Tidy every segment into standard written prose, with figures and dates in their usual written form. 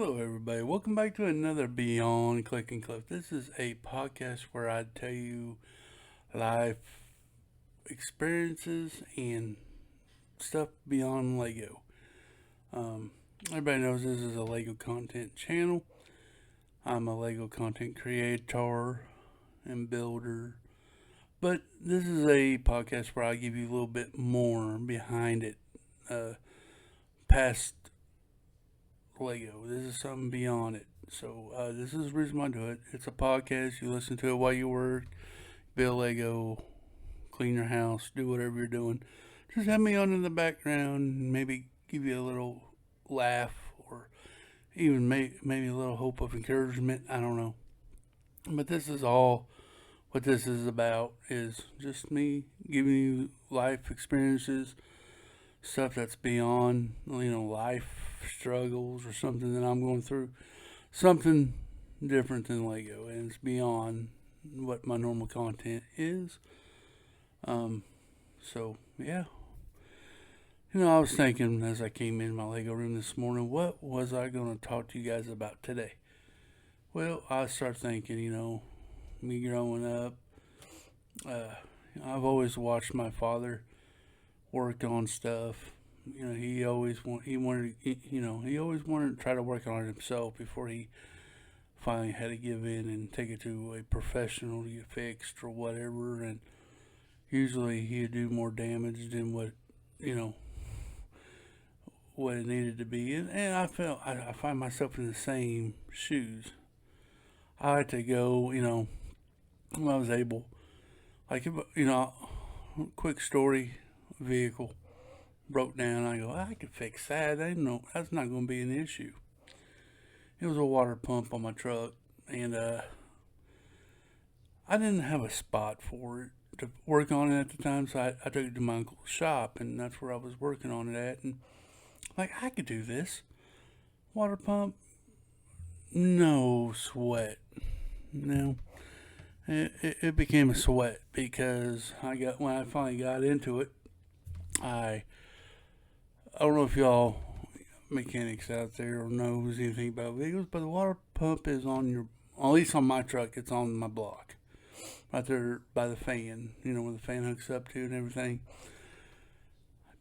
Hello, everybody. Welcome back to another Beyond Click and Clip. This is a podcast where I tell you life experiences and stuff beyond Lego. Um, Everybody knows this is a Lego content channel. I'm a Lego content creator and builder, but this is a podcast where I give you a little bit more behind it, past Lego. This is something beyond it. So this is the reason why I do it. It's a podcast. You listen to it while you work, build Lego, clean your house, do whatever you're doing. Just have me on in the background, maybe give you a little laugh or even maybe a little hope of encouragement. I don't know. But this is all what this is about is just me giving you life experiences, stuff that's beyond, life struggles or something that I'm going through. Something different than Lego, and it's beyond what my normal content is. So yeah. I was thinking as I came in my Lego room this morning, what was I going to talk to you guys about today? Well, I started thinking, me growing up, uh, I've always watched my father work on stuff. He always wanted to try to work on it himself before he finally had to give in and take it to a professional to get fixed or whatever. And usually he'd do more damage than you know what it needed to be. And I find myself in the same shoes. I like to go, when I was able, like if quick story, vehicle broke down. I go, I could fix that. I know that's not going to be an issue. It was a water pump on my truck, and I didn't have a spot for it to work on it at the time, so I took it to my uncle's shop, and that's where I was working on it at. And like, I could do this water pump, no sweat. No, it became a sweat because when I finally got into it, I I don't know if y'all mechanics out there or knows anything about vehicles, but the water pump is on at least on my truck, it's on my block. Right there by the fan, where the fan hooks up to and everything.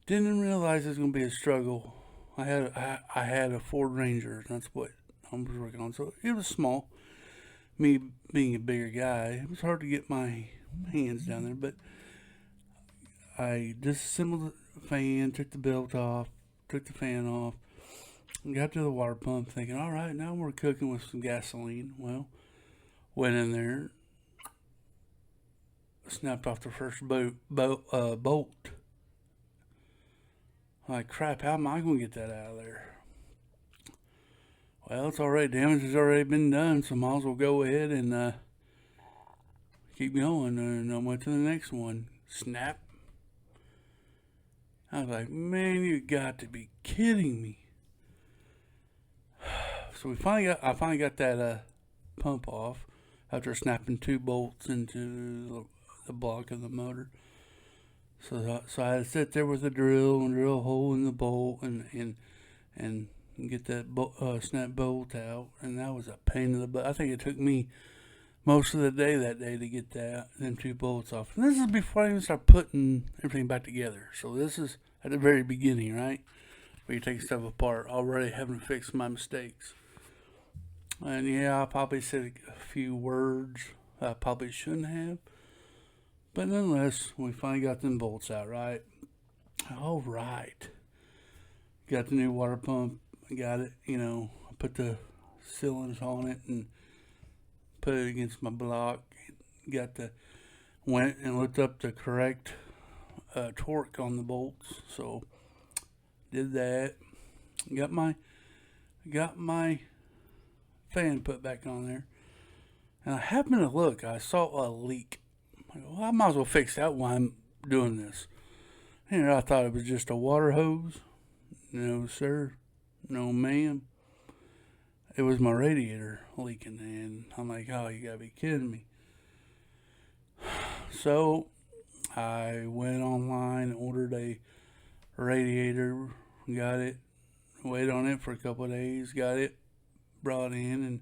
Didn't realize it was going to be a struggle. I had a Ford Ranger, and that's what I was working on. So it was small. Me being a bigger guy, it was hard to get my hands down there, but I disassembled the fan, took the belt off, took the fan off, got to the water pump thinking, all right, now we're cooking with some gasoline. Well, went in there, snapped off the first bolt. I'm like, crap, how am I going to get that out of there? Well, it's already, damage has already been done, so might as well go ahead and keep going. And I went to the next one. Snap. I was like, man, you got to be kidding me. So I finally got that pump off after snapping two bolts into the block of the motor. So I had to sit there with a drill and drill a hole in the bolt and get that snap bolt out, and that was a pain in the butt. I think it took me most of the day that day to get them two bolts off. And this is before I even start putting everything back together. So this is at the very beginning, right? Where you take stuff apart, already having fixed my mistakes. And yeah, I probably said a few words I probably shouldn't have. But nonetheless, we finally got them bolts out, right? All right. Got the new water pump. I got it, I put the cylinders on it and put it against my block. Went and looked up the correct torque on the bolts. So did that. Got my fan put back on there. And I happened to look. I saw a leak. Well, I might as well fix that while I'm doing this. And I thought it was just a water hose. No, sir. No, ma'am. It was my radiator leaking. And I'm like, oh, you gotta be kidding me. So I went online, ordered a radiator, got it, waited on it for a couple of days, got it brought in and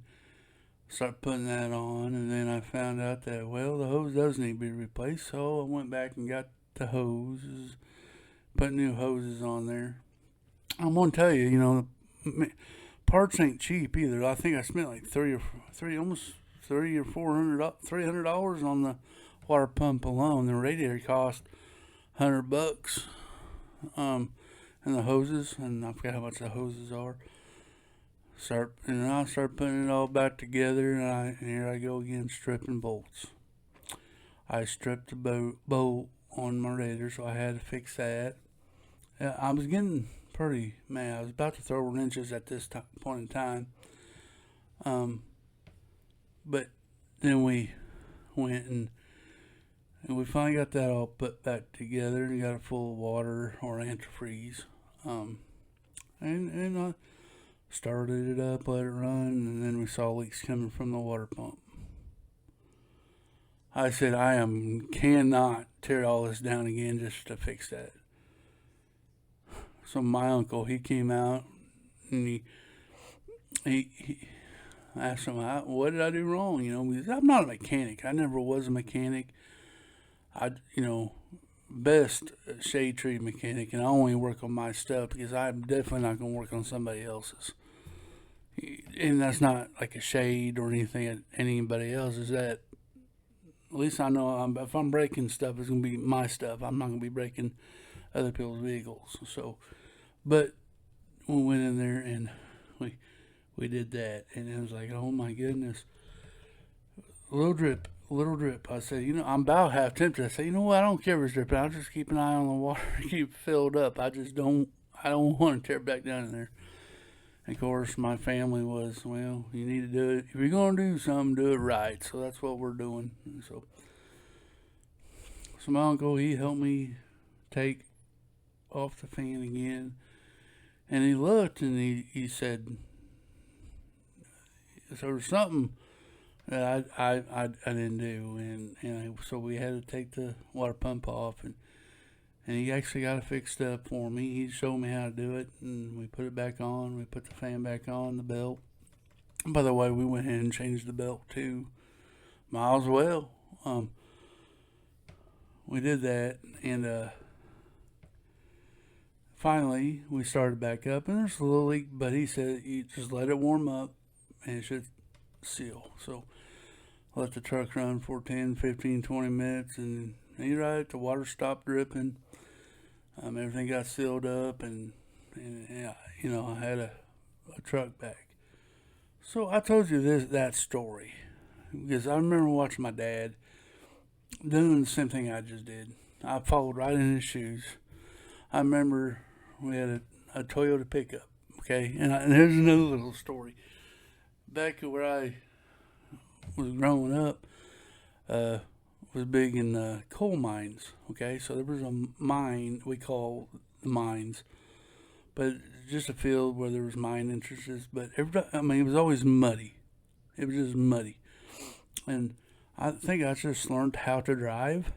start putting that on. And then I found out that, well, the hose does need to be replaced. So I went back and got the hoses, put new hoses on there. I'm gonna tell you, parts ain't cheap either. I think I spent like almost $300 on the water pump alone. The radiator cost $100. And the hoses, and I forgot how much the hoses are. I start putting it all back together, and here I go again stripping bolts. I stripped the bolt on my radiator, so I had to fix that. I was getting pretty mad. I was about to throw wrenches at this point in time. But then we went and we finally got that all put back together and got it full of water or antifreeze. And I started it up, let it run, and then we saw leaks coming from the water pump. I said, cannot tear all this down again just to fix that. So my uncle, he came out and he asked him, what did I do wrong? Because I'm not a mechanic. I never was a mechanic. Best shade tree mechanic, and I only work on my stuff because I'm definitely not going to work on somebody else's. And that's not like a shade or anything at anybody else's. That at least I know if I'm breaking stuff, it's going to be my stuff. I'm not going to be breaking other people's vehicles. So, but we went in there and we did that, and it was like, oh my goodness, little drip. I said, I'm about half tempted. I said, what? I don't care if it's dripping. I'll just keep an eye on the water, keep it filled up. I don't want to tear it back down in there. And of course, my family was, well, you need to do it. If you're going to do something, do it right. So that's what we're doing. And so my uncle, he helped me take off the fan again. And he looked and he said, so there's something that I didn't do, and so we had to take the water pump off, and he actually got it fixed up for me. He showed me how to do it, and we put it back on. We put the fan back on, the belt. By the way, we went ahead and changed the belt too. Might as well. We did that, and finally we started back up, and there's a little leak, but he said you just let it warm up, and it should seal. So let the truck run for 10, 15, 20 minutes, and you're right, the water stopped dripping. Everything got sealed up, and I had a truck back. So I told you that story because I remember watching my dad doing the same thing I just did. I followed right in his shoes. I remember we had a Toyota pickup, okay? And here's another little story. Back where I was growing up, was big in coal mines, okay? So there was a mine we call the mines, but just a field where there was mine entrances. But it was always muddy. It was just muddy. And I think I just learned how to drive.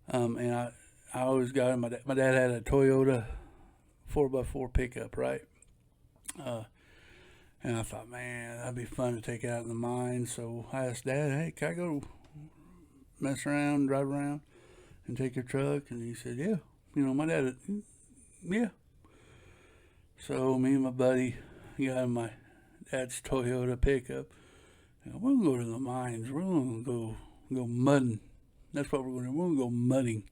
And I always got in. My dad had a Toyota 4x4 pickup, right? And I thought, man, that'd be fun to take out in the mine. So I asked Dad, hey, can I go mess around, drive around, and take your truck? And he said, yeah. My dad, yeah. So me and my buddy got in my dad's Toyota pickup. And we're going to go to the mines. We're going to go mudding. That's what we're going to do. We're going to go mudding.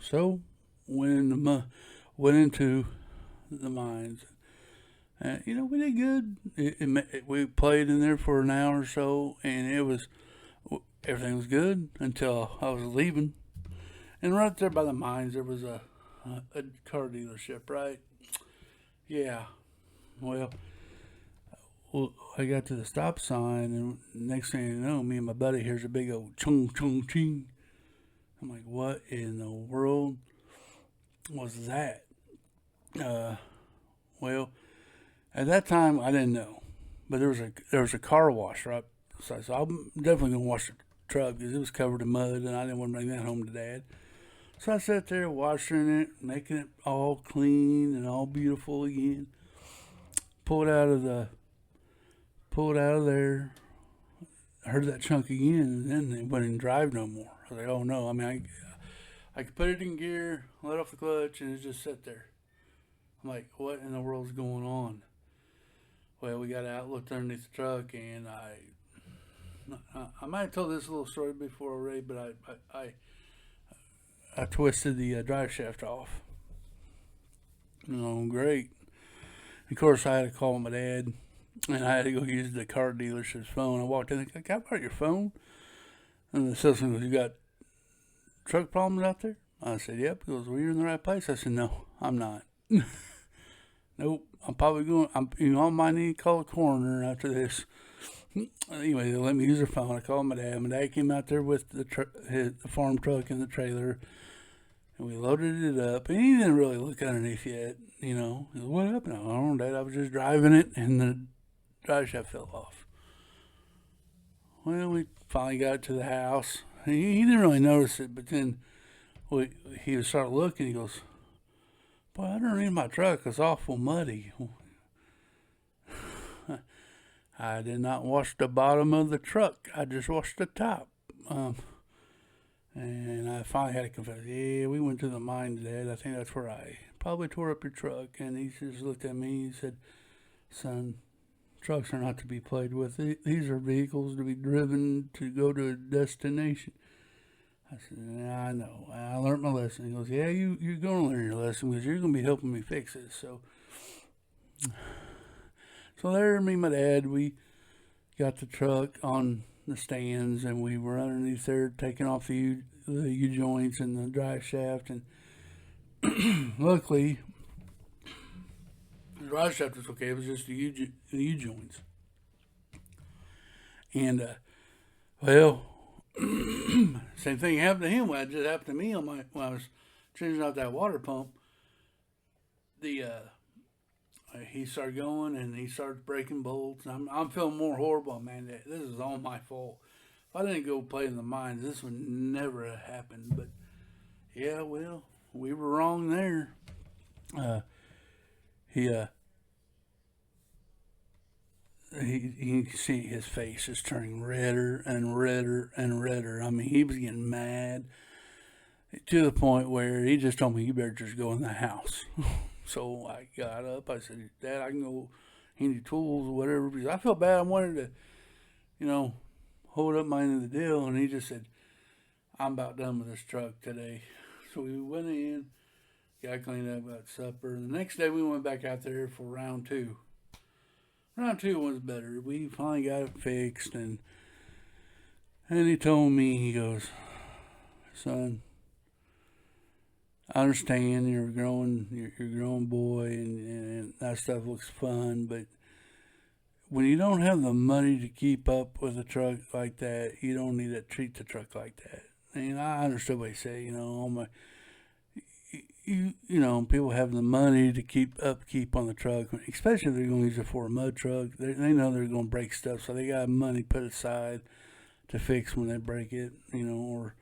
So went into the mines. We did good. We played in there for an hour or so, and everything was good until I was leaving. And right there by the mines, there was a car dealership, right? Yeah. Well, I got to the stop sign, and next thing you know, me and my buddy hears a big old chung chung ching. I'm like, what in the world was that? Well, at that time I didn't know, but there was a car wash right. So I'm definitely gonna wash the truck because it was covered in mud, and I didn't want to bring that home to Dad. So I sat there washing it, making it all clean and all beautiful again. Pulled out of the pulled out of there. I heard that chunk again, and then it wouldn't drive no more. I was like, oh no! I mean, I could put it in gear, let off the clutch, and it just sat there. I'm like, what in the world's going on? Well, we got out, looked underneath the truck, and I might have told this little story before already, but I twisted the drive shaft off. Great. Of course, I had to call my dad, and I had to go use the car dealership's phone. I walked in, like, can I borrow your phone? And the salesman goes, you got truck problems out there? I said, yep. He goes, well, you're in the right place. I said, no, I'm not. Nope. I'm probably going, I might need to call a coroner after this. Anyway, they let me use their phone. I called my dad. My dad came out there with the farm truck and the trailer, and we loaded it up. And he didn't really look underneath yet. He goes, what happened? I don't know, Dad. I was just driving it, and the drive shaft fell off. Well, we finally got to the house. He didn't really notice it, but then he started looking. He goes, boy, underneath my truck is awful muddy. I did not wash the bottom of the truck. I just washed the top. And I finally had to confess, yeah, we went to the mine, Dad. I think that's where I probably tore up your truck. And he just looked at me. He said, son, trucks are not to be played with. These are vehicles to be driven to go to a destination. I said, yeah, I know. I learned my lesson. He goes, yeah, you're going to learn your lesson because you're going to be helping me fix it. So there, me and my dad, we got the truck on the stands, and we were underneath there taking off the U-joints and the drive shaft. And luckily, the drive shaft was okay. It was just the U-joints. And, well, same thing happened to him. What just happened to me when I was changing out that water pump. He started going, and he started breaking bolts. I'm feeling more horrible, man. This is all my fault. If I didn't go play in the mines, this would never have happened. But yeah, well, we were wrong there. You see his face is turning redder and redder and redder. I mean, he was getting mad to the point where he just told me, you better just go in the house. So I got up. I said, Dad, I can go. He need tools or whatever. Because I felt bad. I wanted to, hold up my end of the deal. And he just said, I'm about done with this truck today. So we went in, got cleaned up, got supper. The next day we went back out there for round two. Round two was better. We finally got it fixed. And he told me, he goes, son, I understand you're a grown boy, and that stuff looks fun, but when you don't have the money to keep up with a truck like that, you don't need to treat the truck like that. And I understood what he said, people have the money to keep upkeep on the truck, especially if they're going to use it for a mud truck. They know they're going to break stuff, so they got money put aside to fix when they break it, or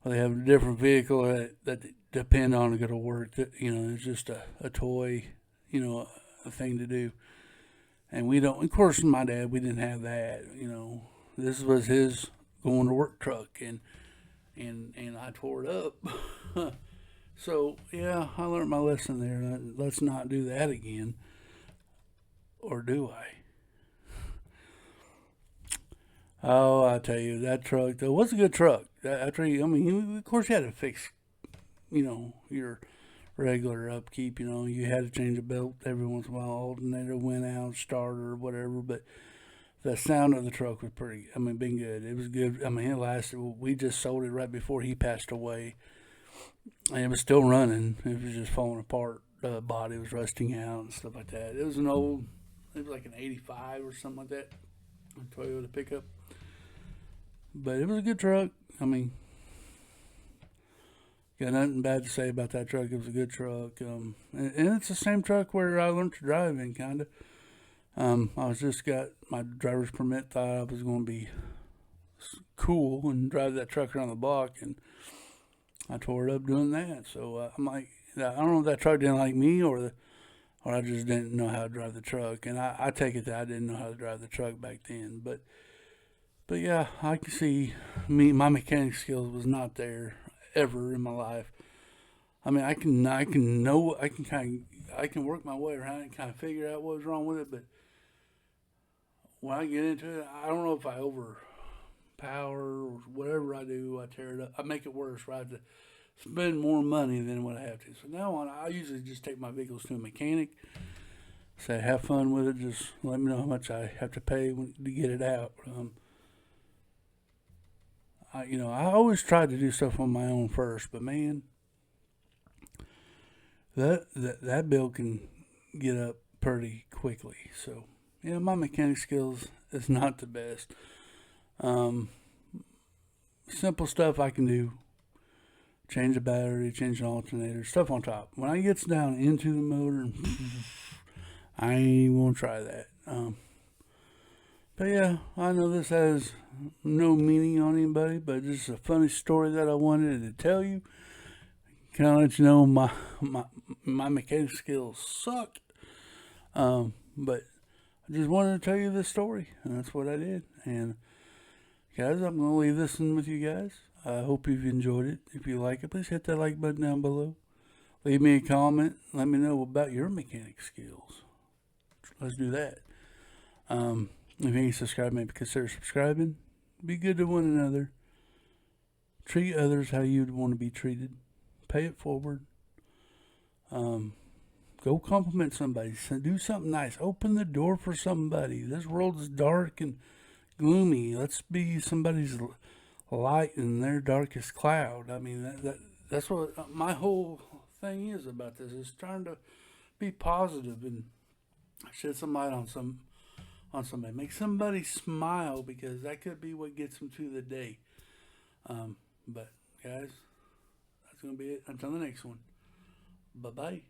they have a different vehicle that depend on to go to work. That it's just a toy, a thing to do. And we don't. Of course, my dad, we didn't have that. This was his going to work truck, and I tore it up. So yeah, I learned my lesson there. Let's not do that again, or do I? Oh, I tell you, that truck though was a good truck. I tell you, of course, you had to fix, your regular upkeep. You had to change a belt every once in a while, alternator went out, starter, whatever. But the sound of the truck was been good. It was good. It lasted. We just sold it right before he passed away, and it was still running. It was just falling apart. The body was rusting out and stuff like that. It was like an 85 or something like that, a Toyota pickup. But it was a good truck. Got nothing bad to say about that truck. It was a good truck. And it's the same truck where I learned to drive in, kind of. I was just got my driver's permit, thought I was going to be cool and drive that truck around the block. And I tore it up doing that. So I'm like, I don't know if that truck didn't like me or I just didn't know how to drive the truck. And I take it that I didn't know how to drive the truck back then. But yeah, I can see my mechanic skills was not there ever in my life. I mean, I can work my way around it and kind of figure out what was wrong with it. But when I get into it, I don't know if I overpower or whatever I do, I tear it up. I make it worse, right? To spend more money than what I have to. So now on, I usually just take my vehicles to a mechanic. Say, have fun with it. Just let me know how much I have to pay to get it out. I always try to do stuff on my own first, but man, that bill can get up pretty quickly. So yeah, my mechanic skills is not the best. Um, Simple stuff I can do: change a battery, change an alternator, stuff on top. When I gets down into the motor, I ain't gonna try that. But yeah, I know this has no meaning on anybody, but this is a funny story that I wanted to tell you. Kind of let you know my my mechanic skills suck. But I just wanted to tell you this story, and that's what I did. And guys, I'm gonna leave this in with you guys. I hope you've enjoyed it. If you like it, please hit that like button down below. Leave me a comment. Let me know about your mechanic skills. Let's do that. If you ain't subscribed, maybe consider subscribing. Be good to one another. Treat others how you'd want to be treated. Pay it forward. Go compliment somebody. Do something nice. Open the door for somebody. This world is dark and gloomy. Let's be somebody's light in their darkest cloud. I mean, that's what my whole thing is about this. Is trying to be positive and shed some light on somebody. Make somebody smile, because that could be what gets them through the day. But guys, that's gonna be it. Until the next one. Bye bye.